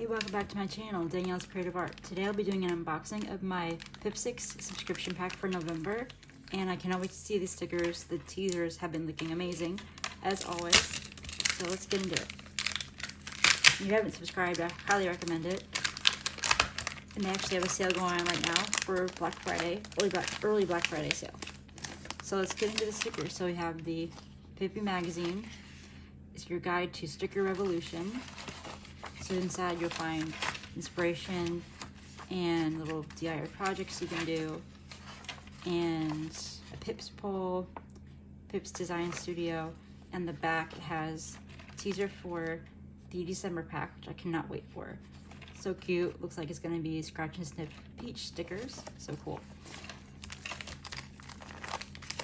Hey, welcome back to my channel, Danielle's Creative Art. Today I'll be doing an unboxing of my Pipsticks subscription pack for November, and I cannot wait to see these stickers. The teasers have been looking amazing, as always. So let's get into it. If you haven't subscribed, I highly recommend it. And they actually have a sale going on right now for Black Friday, early Black Friday sale. So let's get into the stickers. So we have the Pippi magazine. It's your guide to sticker revolution. So inside you'll find inspiration and little DIY projects you can do, and a Pips poll, Pips Design Studio, and the back has a teaser for the December pack, which I cannot wait for. So cute. Looks like it's going to be Scratch and Sniff peach stickers. So cool.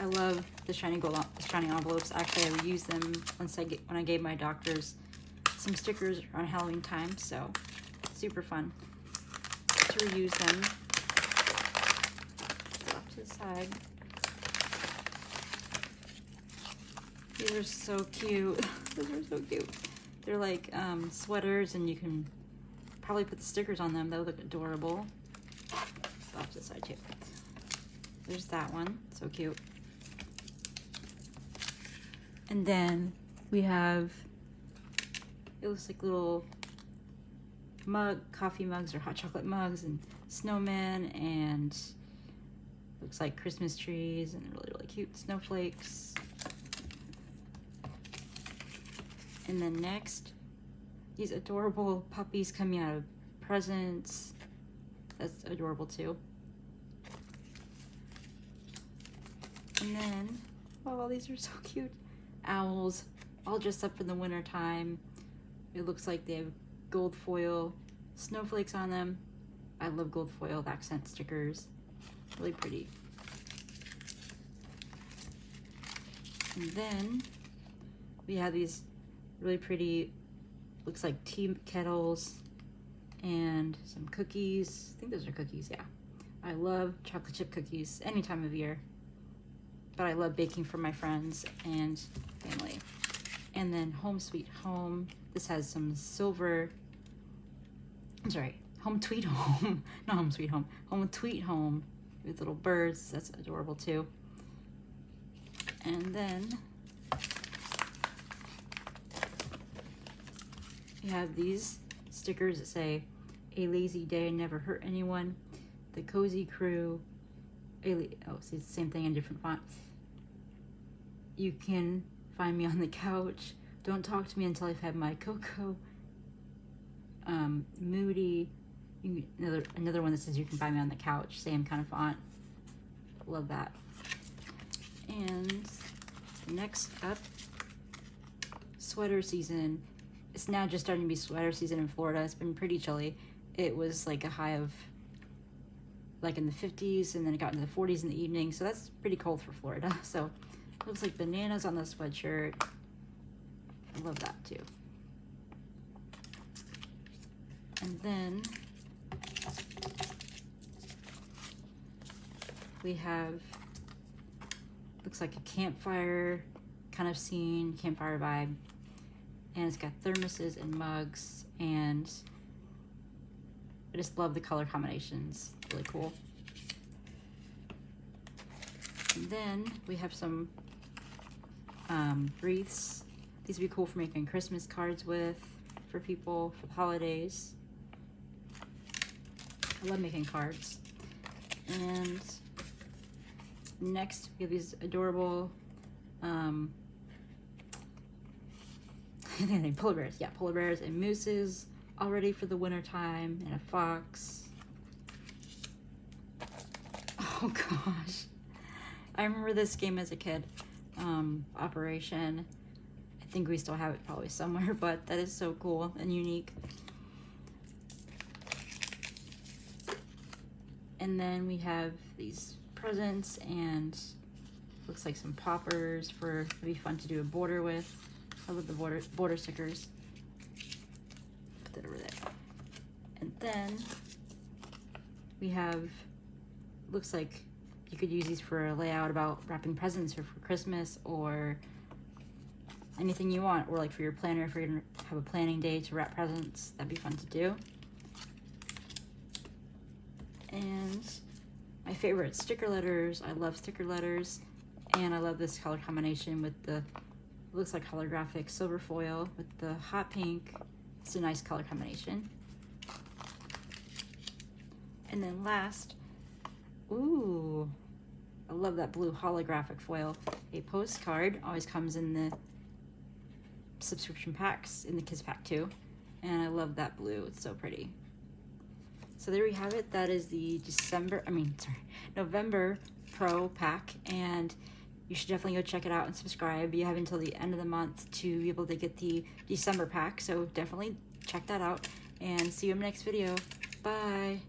I love the shiny envelopes. Actually, I reused them when I gave my doctors some stickers around Halloween time, so super fun to reuse them. So off to the side. These are so cute. Those are so cute. They're like sweaters, and you can probably put the stickers on them. They look adorable. So off to the side too. There's that one. So cute. And then we have, it looks like little coffee mugs or hot chocolate mugs, and snowmen, and looks like Christmas trees and really, really cute snowflakes. And then next, these adorable puppies coming out of presents. That's adorable too. And then, oh, these are so cute. Owls, all dressed up in the winter time. It looks like they have gold foil snowflakes on them. I love gold foil accent stickers. Really pretty. And then we have these really pretty, looks like tea kettles and some cookies. I think those are cookies, yeah. I love chocolate chip cookies any time of year, but I love baking for my friends and family. And then Home Sweet Home. This has some silver, I'm sorry, Home Tweet Home, not Home Sweet Home, Home Tweet Home with little birds. That's adorable too. And then you have these stickers that say, "A lazy day never hurt anyone," "The Cozy Crew," see, it's the same thing in different fonts. "You can find me on the couch," "Don't talk to me until I've had my cocoa," Moody, another one that says, "You can find me on the couch," same kind of font. Love that. And next up, sweater season. It's now just starting to be sweater season in Florida. It's been pretty chilly. It was like a high of like in the 50s, and then it got into the 40s in the evening, so that's pretty cold for Florida. So looks like bananas on the sweatshirt. I love that too. And then we have, looks like a campfire kind of scene, campfire vibe. And it's got thermoses and mugs, and I just love the color combinations. Really cool. And then we have some wreaths. These would be cool for making Christmas cards with, for people, for the holidays. I love making cards. And next we have these adorable polar bears. Yeah, polar bears and mooses, all ready for the winter time, and a fox. Oh gosh, I remember this game as a kid. Operation. I think we still have it probably somewhere, but that is so cool and unique. And then we have these presents, and looks like some poppers for, it'd be fun to do a border with. I love the border stickers. Put that over there. And then we have, looks like you could use these for a layout about wrapping presents, or for Christmas, or anything you want, or like for your planner, for your have a planning day to wrap presents. That'd be fun to do. And my favorite sticker letters. I love sticker letters. And I love this color combination with the, looks like holographic silver foil with the hot pink. It's a nice color combination. And then last, ooh, I love that blue holographic foil. A postcard always comes in the subscription packs, in the kids pack too. And I love that blue, it's so pretty. So there we have it. That is the November Pro pack, and you should definitely go check it out and subscribe. You have until the end of the month to be able to get the December pack, so definitely check that out, and see you in the next video. Bye.